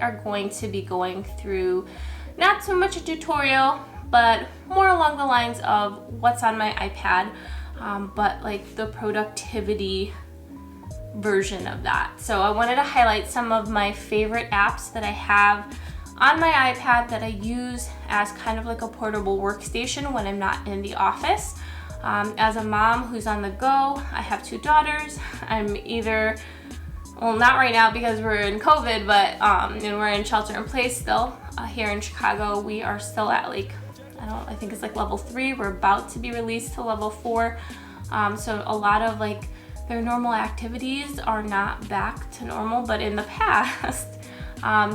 are going to be going through not so much a tutorial, but more along the lines of what's on my iPad, but like the productivity version of that. So I wanted to highlight some of my favorite apps that I have on my iPad that I use as kind of like a portable workstation when I'm not in the office. As a mom who's on the go, I have 2 daughters. I'm either, well, not right now because we're in COVID, but and we're in shelter in place still. Here in Chicago, we are still at like, I think it's like level 3. We're about to be released to level 4. So a lot of like their normal activities are not back to normal, but in the past,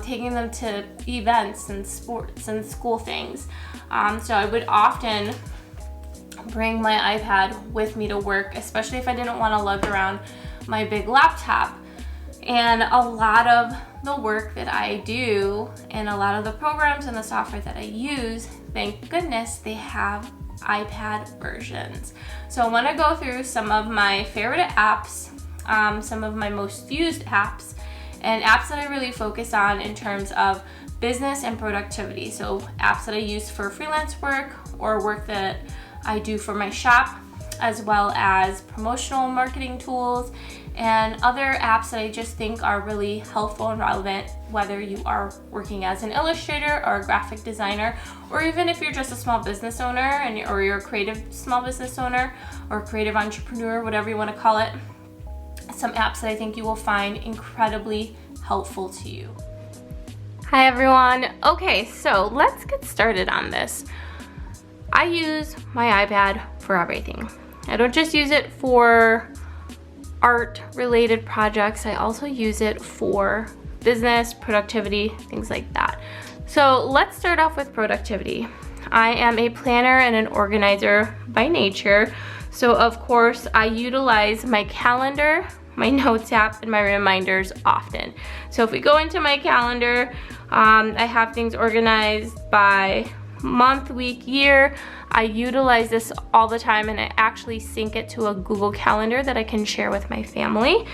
taking them to events and sports and school things. So I would often bring my iPad with me to work, especially if I didn't want to lug around my big laptop. And a lot of the work that I do and a lot of the programs and the software that I use, thank goodness they have iPad versions. So I want to go through some of my favorite apps, some of my most used apps, and apps that I really focus on in terms of business and productivity. So apps that I use for freelance work or work that I do for my shop, as well as promotional marketing tools and other apps that I just think are really helpful and relevant, whether you are working as an illustrator or a graphic designer, or even if you're just a small business owner or you're a creative small business owner or creative entrepreneur, whatever you want to call it. Some apps that I think you will find incredibly helpful to you. Hi everyone. Okay, so let's get started on this. I use my iPad for everything. I don't just use it for art related projects. I also use it for business, productivity, things like that. So let's start off with productivity. I am a planner and an organizer by nature. So of course I utilize my calendar, my notes app, and my reminders often. So if we go into my calendar, I have things organized by month, week, year. I utilize this all the time, and I actually sync it to a Google Calendar that I can share with my family.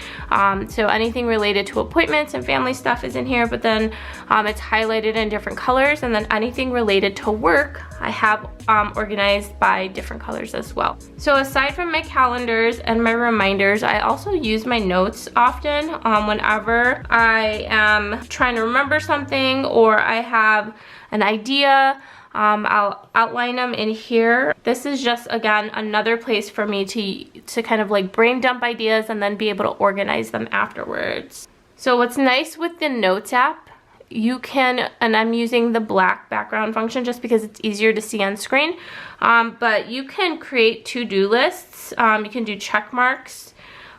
So anything related to appointments and family stuff is in here, but then it's highlighted in different colors, and then anything related to work I have organized by different colors as well. So aside from my calendars and my reminders, I also use my notes often whenever I am trying to remember something or I have an idea. I'll outline them in here. This is just, again, another place for me to kind of like brain dump ideas and then be able to organize them afterwards. So what's nice with the Notes app, you can, and I'm using the black background function just because it's easier to see on screen, but you can create to-do lists. You can do check marks.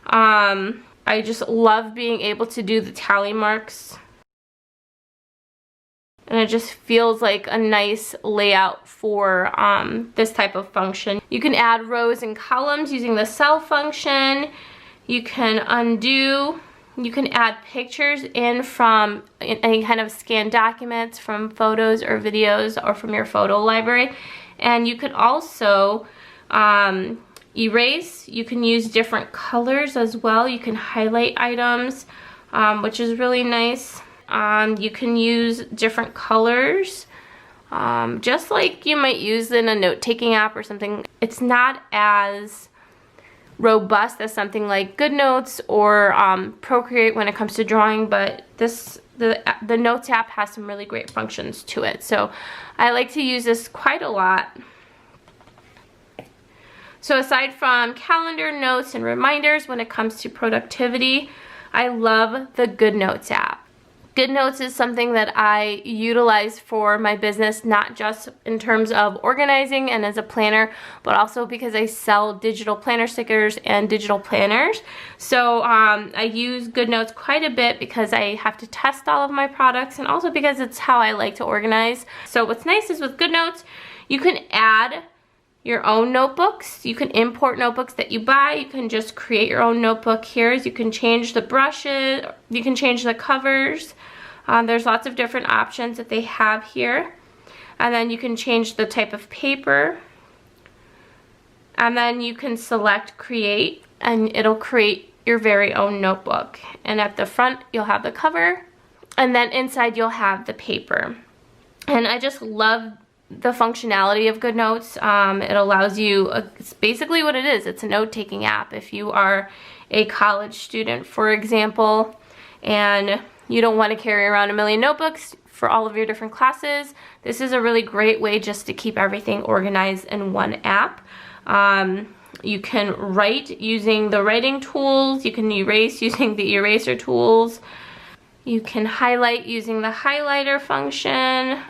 I just love being able to do the tally marks. And it just feels like a nice layout for this type of function. You can add rows and columns using the cell function. You can undo. You can add pictures in from any kind of scanned documents, from photos or videos, or from your photo library. And you can also erase. You can use different colors as well. You can highlight items, which is really nice. You can use different colors, just like you might use in a note-taking app or something. It's not as robust as something like GoodNotes or Procreate when it comes to drawing, but the Notes app has some really great functions to it. So I like to use this quite a lot. So aside from calendar, notes, and reminders, when it comes to productivity, I love the GoodNotes app. GoodNotes is something that I utilize for my business, not just in terms of organizing and as a planner, but also because I sell digital planner stickers and digital planners. So I use GoodNotes quite a bit because I have to test all of my products, and also because it's how I like to organize. So what's nice is with GoodNotes, you can add your own notebooks. You can import notebooks that you buy. You can just create your own notebook here. You can change the brushes. You can change the covers. There's lots of different options that they have here. And then you can change the type of paper. And then you can select create, and it'll create your very own notebook. And at the front, you'll have the cover. And then inside you'll have the paper. And I just love the functionality of GoodNotes. It allows you, it's basically what it is. It's a note-taking app. If you are a college student, for example, and you don't want to carry around a million notebooks for all of your different classes, this is a really great way just to keep everything organized in one app. You can write using the writing tools. You can erase using the eraser tools. You can highlight using the highlighter function.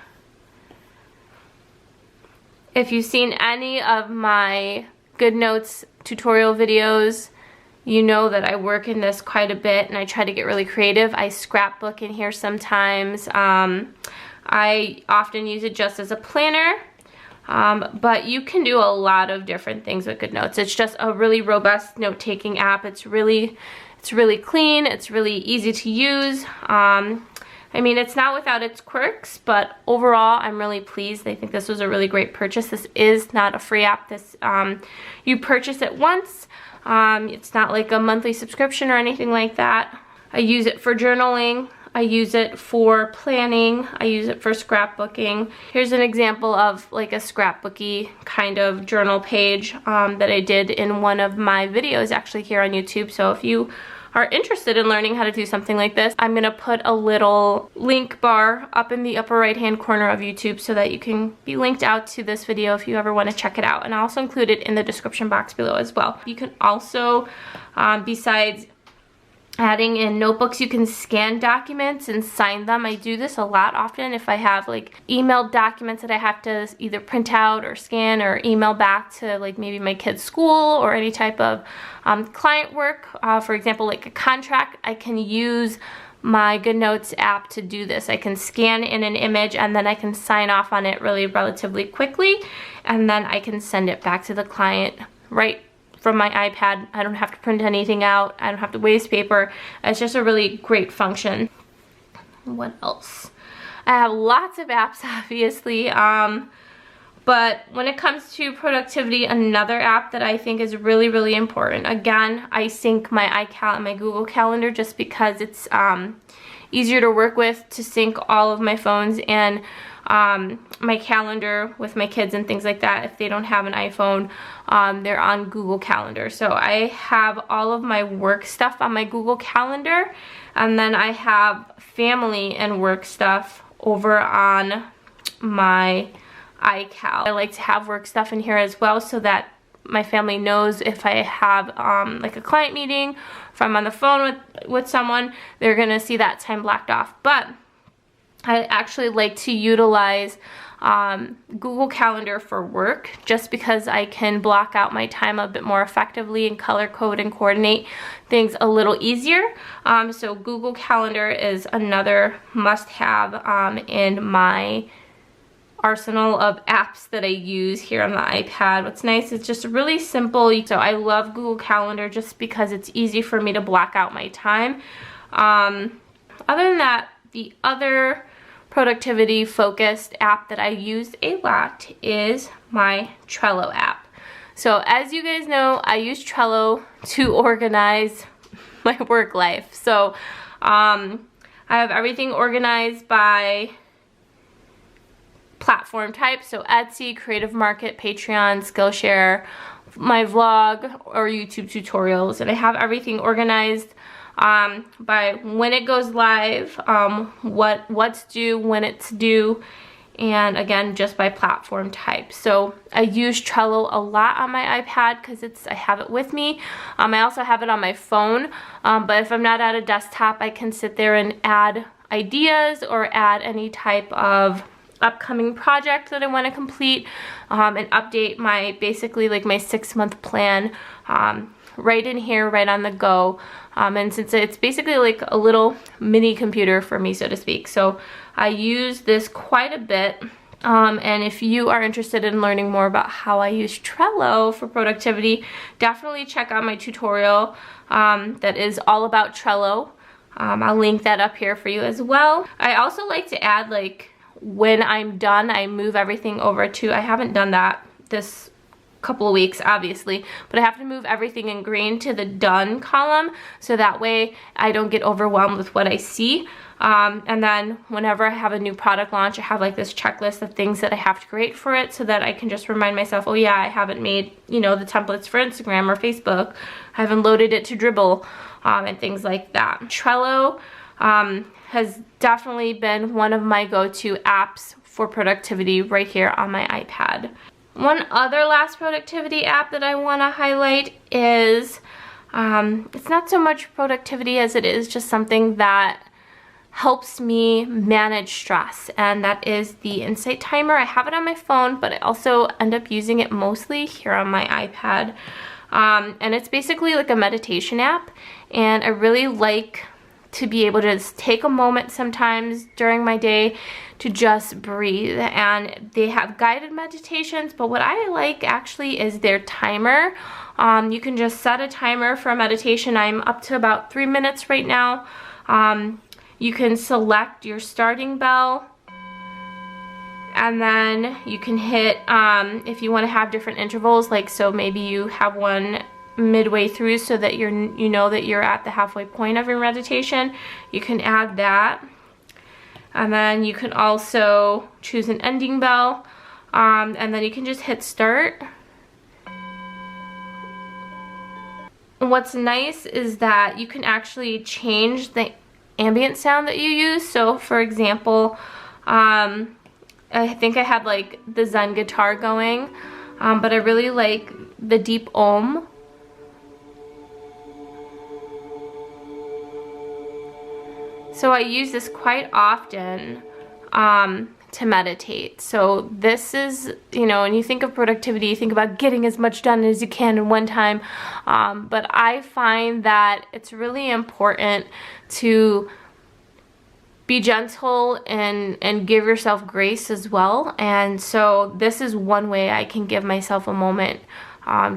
If you've seen any of my GoodNotes tutorial videos, you know that I work in this quite a bit and I try to get really creative. I scrapbook in here sometimes. I often use it just as a planner, but you can do a lot of different things with GoodNotes. It's just a really robust note-taking app. It's really clean. It's really easy to use. I mean, it's not without its quirks, but overall, I'm really pleased. I think this was a really great purchase. This is not a free app. This you purchase it once. It's not like a monthly subscription or anything like that. I use it for journaling. I use it for planning. I use it for scrapbooking. Here's an example of like a scrapbooky kind of journal page that I did in one of my videos actually here on YouTube. So if you are interested in learning how to do something like this, I'm gonna put a little link bar up in the upper right hand corner of YouTube so that you can be linked out to this video if you ever want to check it out. And I'll also include it in the description box below as well. You can also, besides adding in notebooks, you can scan documents and sign them. I do this a lot often if I have like emailed documents that I have to either print out or scan or email back to like maybe my kid's school or any type of client work. For example, like a contract, I can use my GoodNotes app to do this. I can scan in an image and then I can sign off on it relatively quickly, and then I can send it back to the client right from my iPad. I don't have to print anything out. I don't have to waste paper. It's just a really great function. What else? I have lots of apps, obviously, but when it comes to productivity, another app that I think is really important. Again, I sync my iCal and my Google Calendar just because it's easier to work with, to sync all of my phones and my calendar with my kids and things like that. If they don't have an iPhone, they're on Google Calendar. So I have all of my work stuff on my Google Calendar, and then I have family and work stuff over on my iCal. I like to have work stuff in here as well so that my family knows if I have like a client meeting, if I'm on the phone with someone, they're gonna see that time blocked off. But I actually like to utilize Google Calendar for work just because I can block out my time a bit more effectively and color code and coordinate things a little easier. So Google Calendar is another must-have in my arsenal of apps that I use here on the iPad. What's nice is just really simple. So I love Google Calendar just because it's easy for me to block out my time. Other than that, the other productivity focused app that I use a lot is my Trello app. So as you guys know, I use Trello to organize my work life. So I have everything organized by platform type, so Etsy, Creative Market, Patreon, Skillshare, my vlog, or YouTube tutorials, and I have everything organized by when it goes live, what's due, when it's due, and again just by platform type. So I use Trello a lot on my iPad because I have it with me. I also have it on my phone, but if I'm not at a desktop, I can sit there and add ideas or add any type of upcoming project that I want to complete, and update my basically like my 6-month plan right in here, right on the go. And since it's basically like a little mini computer for me, so to speak, so I use this quite a bit. And if you are interested in learning more about how I use Trello for productivity, definitely check out my tutorial that is all about Trello. I'll link that up here for you as well. I also like to add, like, when I'm done, I move everything over to, I haven't done that this couple of weeks, obviously, but I have to move everything in green to the done column, so that way I don't get overwhelmed with what I see. And then whenever I have a new product launch, I have like this checklist of things that I have to create for it, so that I can just remind myself, oh yeah, I haven't made, you know, the templates for Instagram or Facebook. I haven't loaded it to Dribbble, and things like that. Trello has definitely been one of my go-to apps for productivity right here on my iPad. One other last productivity app that I want to highlight is, it's not so much productivity as it is just something that helps me manage stress, and that is the Insight Timer. I have it on my phone, but I also end up using it mostly here on my iPad. And it's basically like a meditation app, and I really like to be able to just take a moment sometimes during my day to just breathe. And they have guided meditations, but what I like actually is their timer. You can just set a timer for a meditation. I'm up to about 3 minutes right now. You can select your starting bell, and then you can hit, if you want to have different intervals, like so maybe you have one midway through so that you know that you're at the halfway point of your meditation, you can add that. And then you can also choose an ending bell, and then you can just hit start. And what's nice is that you can actually change the ambient sound that you use. So for example, I think I had like the Zen guitar going, but I really like the deep Om. So I use this quite often to meditate. So this is, you know, when you think of productivity, you think about getting as much done as you can in one time. But I find that it's really important to be gentle and give yourself grace as well. And so this is one way I can give myself a moment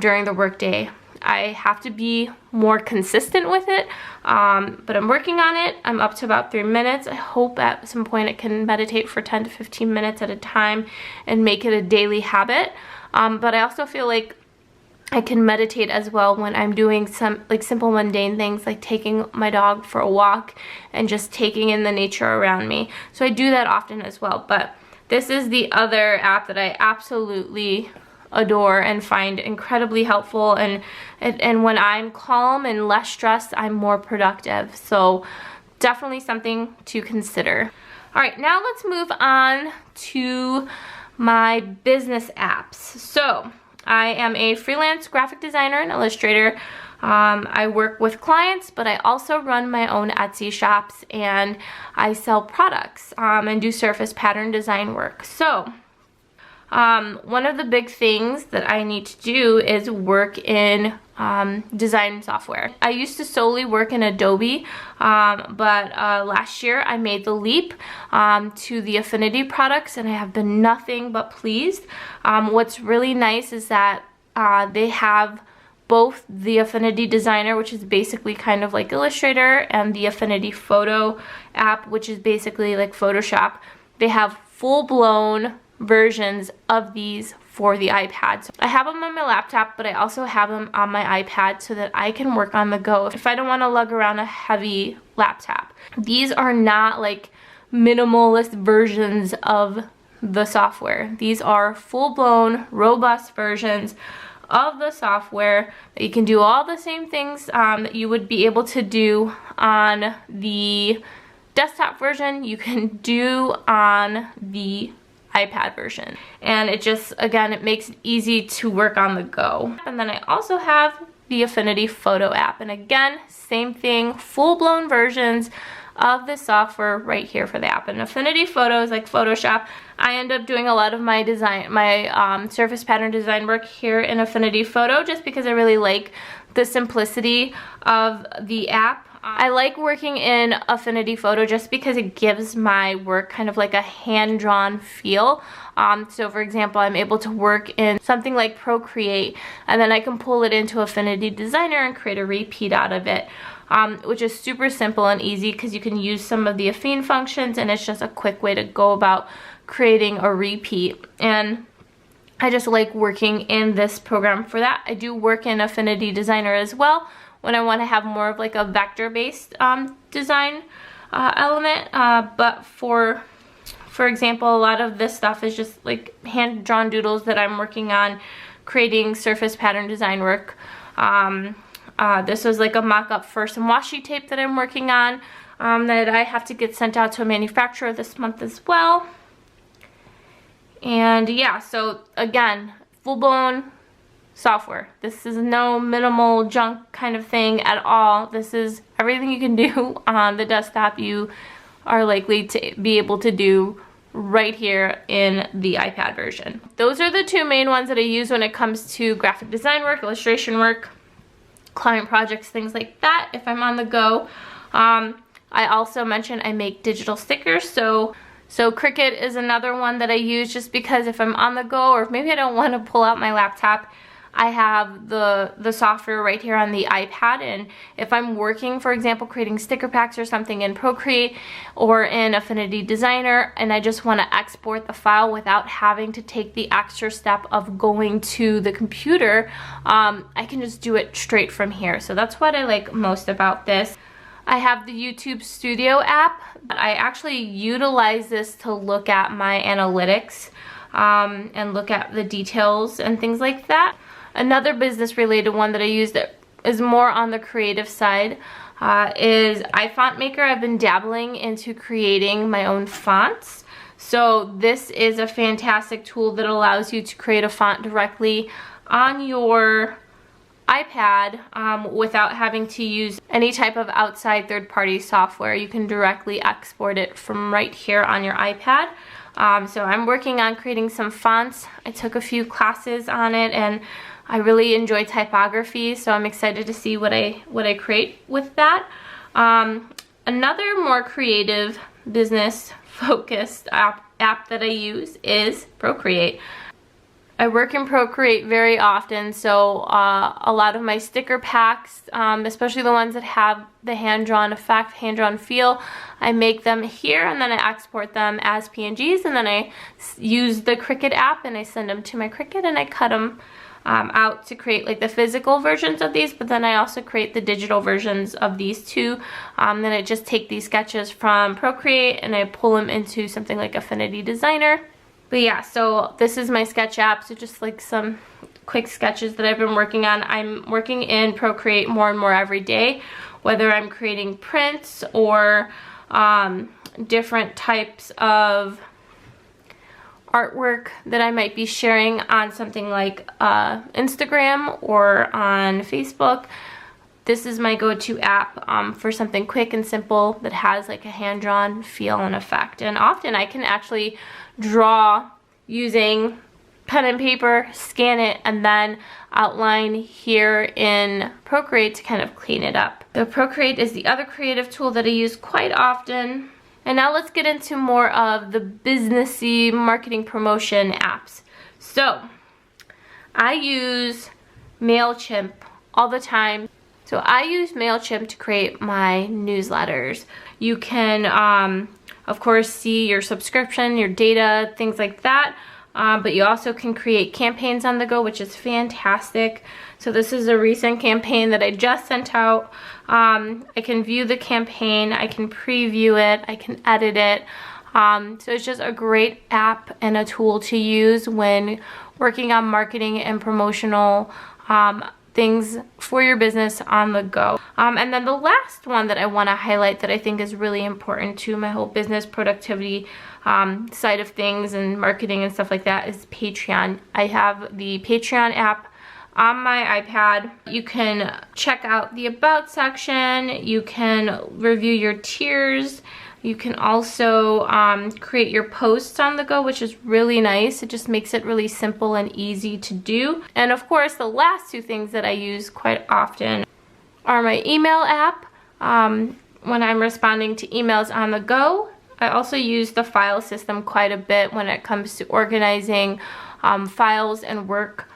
during the workday. I have to be more consistent with it, but I'm working on it. I'm up to about 3 minutes. I hope at some point I can meditate for 10 to 15 minutes at a time and make it a daily habit. But I also feel like I can meditate as well when I'm doing some like simple mundane things, like taking my dog for a walk and just taking in the nature around me. So I do that often as well. But this is the other app that I absolutely adore and find incredibly helpful, and when I'm calm and less stressed, I'm more productive. So definitely something to consider. All right, now let's move on to my business apps. So I am a freelance graphic designer and illustrator. I work with clients, but I also run my own Etsy shops, and I sell products and do surface pattern design work. So one of the big things that I need to do is work in design software. I used to solely work in Adobe, but last year I made the leap to the Affinity products, and I have been nothing but pleased. What's really nice is that they have both the Affinity Designer, which is basically kind of like Illustrator, and the Affinity Photo app, which is basically like Photoshop. They have full-blown versions of these for the iPad. So I have them on my laptop, but I also have them on my iPad so that I can work on the go if I don't want to lug around a heavy laptop. These are not like minimalist versions of the software. These are full-blown, robust versions of the software that you can do all the same things that you would be able to do on the desktop version, you can do on the iPad version. And it just, again, it makes it easy to work on the go. And then I also have the Affinity Photo app. And again, same thing, full-blown versions of the software right here for the app. And Affinity Photos, like Photoshop, I end up doing a lot of my design, my surface pattern design work here in Affinity Photo, just because I really like the simplicity of the app. I like working in Affinity Photo just because it gives my work kind of like a hand-drawn feel. So for example, I'm able to work in something like Procreate, and then I can pull it into Affinity Designer and create a repeat out of it, which is super simple and easy because you can use some of the affine functions, and it's just a quick way to go about creating a repeat. And I just like working in this program for that. I do work in Affinity Designer as well when I want to have more of like a vector-based design element. But for example, a lot of this stuff is just like hand-drawn doodles that I'm working on creating surface pattern design work. This was like a mock-up for some washi tape that I'm working on that I have to get sent out to a manufacturer this month as well. And yeah, so again, full-blown software. This is no minimal junk kind of thing at all. This is everything you can do on the desktop you are likely to be able to do right here in the iPad version. Those are the two main ones that I use when it comes to graphic design work, illustration work, client projects, things like that if I'm on the go. I also mentioned I make digital stickers, so Cricut is another one that I use just because if I'm on the go or if maybe I don't want to pull out my laptop, I have the software right here on the iPad, and if I'm working, for example, creating sticker packs or something in Procreate or in Affinity Designer, and I just want to export the file without having to take the extra step of going to the computer, I can just do it straight from here. So that's what I like most about this. I have the YouTube Studio app. I actually utilize this to look at my analytics and look at the details and things like that. Another business related one that I use that is more on the creative side is iFont Maker. I've been dabbling into creating my own fonts. So this is a fantastic tool that allows you to create a font directly on your iPad without having to use any type of outside third-party software. You can directly export it from right here on your iPad. So I'm working on creating some fonts. I took a few classes on it and I really enjoy typography, so I'm excited to see what I create with that. Another more creative business focused app that I use is Procreate. I work in Procreate very often, so a lot of my sticker packs, especially the ones that have the hand-drawn effect, hand-drawn feel, I make them here and then I export them as PNGs, and then I use the Cricut app and I send them to my Cricut and I cut them out to create like the physical versions of these, but then I also create the digital versions of these too. Then I just take these sketches from Procreate and I pull them into something like Affinity Designer. But yeah, so this is my sketch app, so just like some quick sketches that I've been working on. I'm working in Procreate more and more every day, whether I'm creating prints or different types of artwork that I might be sharing on something like Instagram or on Facebook. This is my go-to app for something quick and simple that has like a hand-drawn feel and effect. And often I can actually draw using pen and paper, scan it, and then outline here in Procreate to kind of clean it up. The Procreate is the other creative tool that I use quite often. And now let's get into more of the businessy marketing promotion apps. So I use MailChimp all the time. So I use MailChimp to create my newsletters. You can, of course, see your subscription, your data, things like that. But you also can create campaigns on the go, which is fantastic. So this is a recent campaign that I just sent out. I can view the campaign, I can preview it, I can edit it. So it's just a great app and a tool to use when working on marketing and promotional things for your business on the go. And then the last one that I want to highlight that I think is really important to my whole business productivity side of things and marketing and stuff like that is Patreon. I have the Patreon app on my iPad. You can check out the About section, you can review your tiers, you can also create your posts on the go, which is really nice. It just makes it really simple and easy to do. And of course, the last two things that I use quite often are my email app when I'm responding to emails on the go. I also use the file system quite a bit when it comes to organizing files and work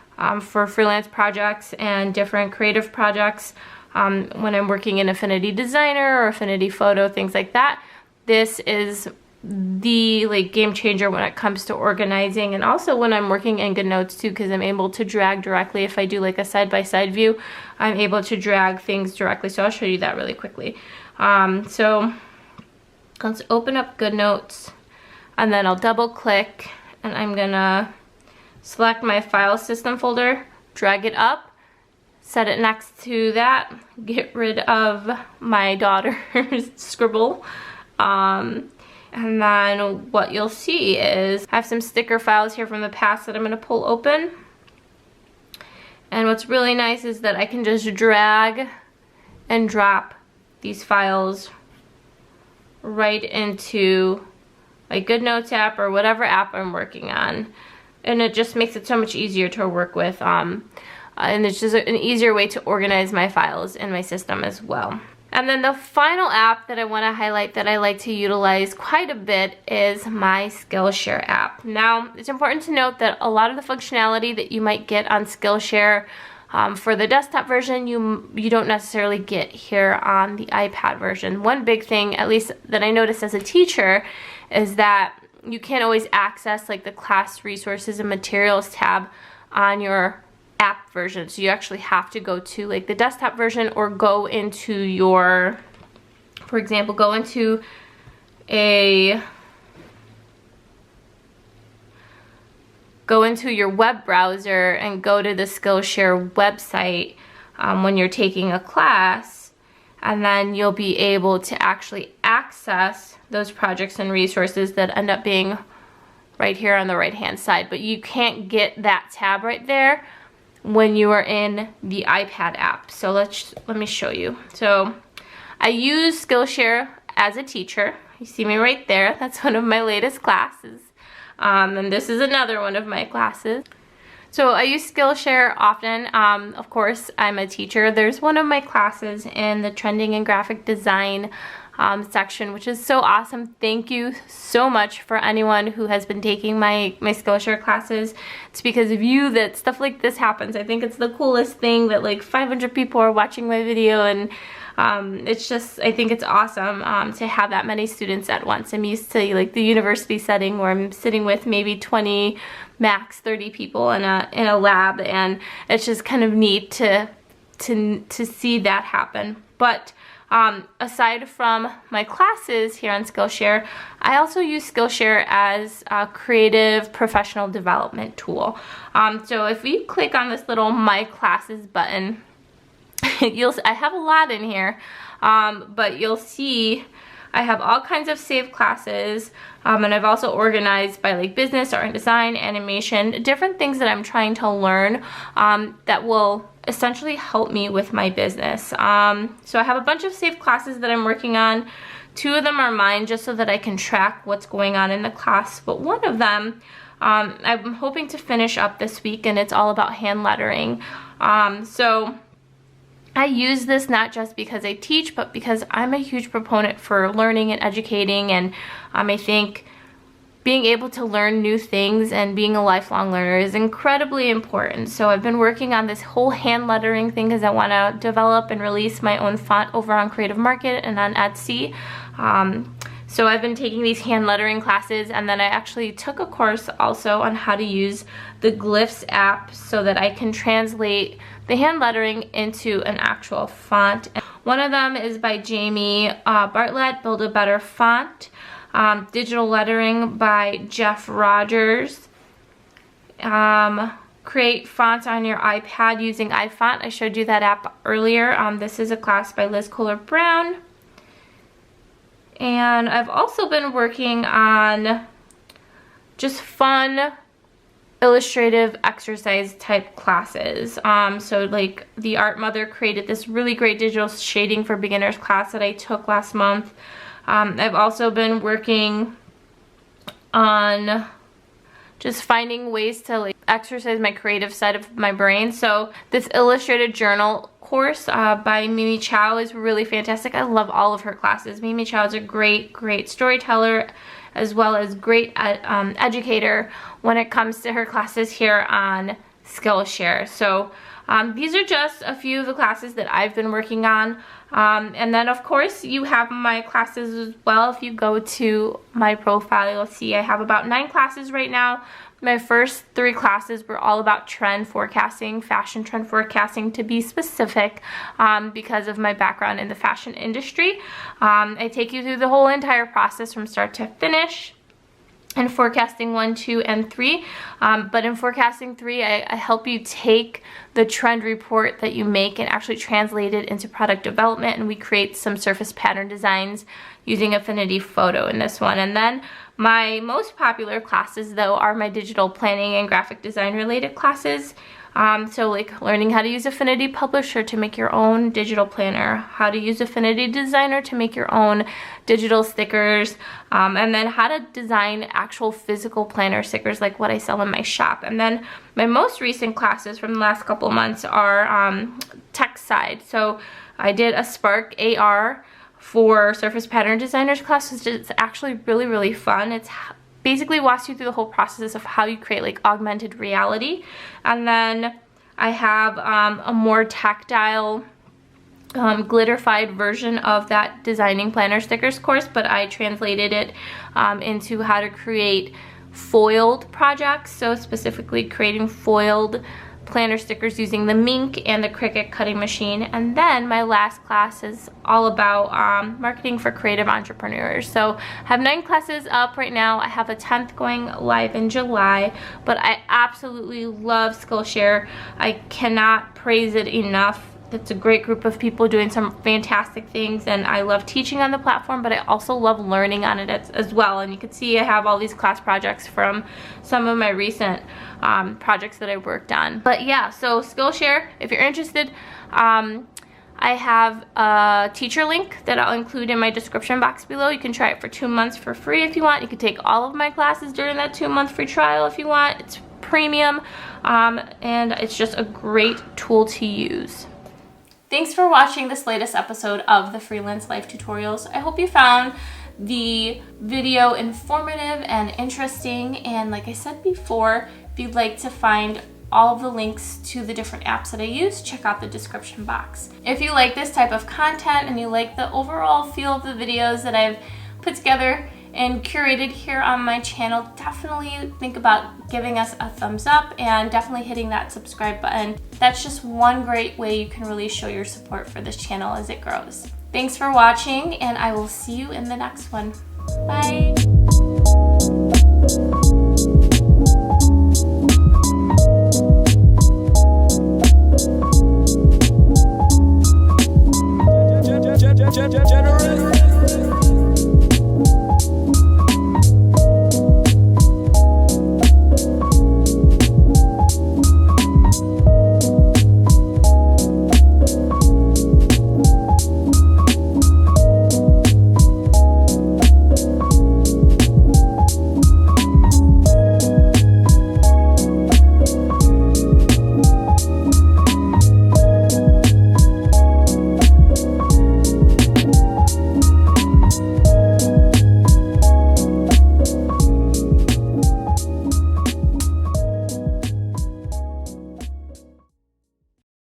for freelance projects and different creative projects when I'm working in Affinity Designer or Affinity Photo, things like that. This is the like game changer when it comes to organizing, and also when I'm working in GoodNotes too, because I'm able to drag directly. If I do like a side-by-side view, I'm able to drag things directly. So I'll show you that really quickly. So let's open up GoodNotes, and then I'll double click, and I'm gonna select my file system folder, drag it up, set it next to that, get rid of my daughter's scribble. And then what you'll see is I have some sticker files here from the past that I'm going to pull open. And what's really nice is that I can just drag and drop these files right into my GoodNotes app or whatever app I'm working on. And it just makes it so much easier to work with. And it's just an easier way to organize my files in my system as well. And then the final app that I want to highlight that I like to utilize quite a bit is my Skillshare app. Now, it's important to note that a lot of the functionality that you might get on Skillshare for the desktop version, you don't necessarily get here on the iPad version. One big thing, at least that I noticed as a teacher, is that you can't always access like the class resources and materials tab on your app version. So you actually have to go to like the desktop version, or go into your, for example, go into your web browser and go to the Skillshare website when you're taking a class, and then you'll be able to actually access those projects and resources that end up being right here on the right hand side. But you can't get that tab right there when you are in the iPad app. So let me show you. So I use Skillshare as a teacher. You see me right there. That's one of my latest classes. And this is another one of my classes. So I use Skillshare often. Of course, I'm a teacher. There's one of my classes in the trending and graphic design section, which is so awesome. Thank you so much for anyone who has been taking my Skillshare classes. It's because of you that stuff like this happens. I think it's the coolest thing that like 500 people are watching my video, and it's just, I think it's awesome to have that many students at once. I'm used to like the university setting where I'm sitting with maybe 20, max 30 people in a lab, and it's just kind of neat to see that happen. But aside from my classes here on Skillshare, I also use Skillshare as a creative professional development tool. So if you click on this little My Classes button, I have a lot in here, but you'll see I have all kinds of saved classes, and I've also organized by like business, art and design, animation, different things that I'm trying to learn that will essentially help me with my business. So I have a bunch of saved classes that I'm working on. 2 of them are mine, just so that I can track what's going on in the class, but one of them I'm hoping to finish up this week, and it's all about hand lettering. So I use this not just because I teach, but because I'm a huge proponent for learning and educating, and I think being able to learn new things and being a lifelong learner is incredibly important. So I've been working on this whole hand lettering thing because I want to develop and release my own font over on Creative Market and on Etsy. So I've been taking these hand lettering classes, and then I actually took a course also on how to use the Glyphs app so that I can translate the hand lettering into an actual font. One of them is by Jamie Bartlett, Build a Better Font. Digital lettering by Jeff Rogers. Create fonts on your iPad using iFont. I showed you that app earlier. This is a class by Liz Kohler-Brown. And I've also been working on just fun illustrative exercise type classes. So like the Art Mother created this really great digital shading for beginners class that I took last month. I've also been working on just finding ways to like exercise my creative side of my brain. So this illustrated journal course by Mimi Chow is really fantastic. I love all of her classes. Mimi Chow is a great storyteller, as well as great educator when it comes to her classes here on Skillshare. So these are just a few of the classes that I've been working on. And then of course you have my classes as well. If you go to my profile, you'll see I have about 9 classes right now. My first 3 classes were all about trend forecasting, fashion trend forecasting to be specific, because of my background in the fashion industry. I take you through the whole entire process from start to finish. In forecasting 1, 2, and 3, but in forecasting 3, I help you take the trend report that you make and actually translate it into product development, and we create some surface pattern designs using Affinity Photo in this one. And then my most popular classes, though, are my digital planning and graphic design related classes. So like learning how to use Affinity Publisher to make your own digital planner, how to use Affinity Designer to make your own digital stickers, and then how to design actual physical planner stickers like what I sell in my shop. And then my most recent classes from the last couple of months are tech side. So I did a Spark AR for Surface Pattern Designers class. It's actually really, really fun. It's basically walks you through the whole process of how you create like augmented reality. And then I have a more tactile glitterified version of that designing planner stickers course, but I translated it into how to create foiled projects. So specifically creating foiled planner stickers using the Mink and the Cricut cutting machine. And then my last class is all about marketing for creative entrepreneurs. So I have 9 classes up right now. I have a 10th going live in July, but I absolutely love Skillshare. I cannot praise it enough. It's a great group of people doing some fantastic things, and I love teaching on the platform, but I also love learning on it as well. And you can see I have all these class projects from some of my recent projects that I worked on. But yeah, so Skillshare, if you're interested, I have a teacher link that I'll include in my description box below. You can try it for 2 months for free if you want. You can take all of my classes during that 2-month free trial if you want. It's premium, and it's just a great tool to use. Thanks for watching this latest episode of the Freelance Life tutorials. I hope you found the video informative and interesting. And like I said before, if you'd like to find all of the links to the different apps that I use, check out the description box. If you like this type of content and you like the overall feel of the videos that I've put together and curated here on my channel, definitely think about giving us a thumbs up and definitely hitting that subscribe button. That's just one great way you can really show your support for this channel as it grows. Thanks for watching, and I will see you in the next one. Bye.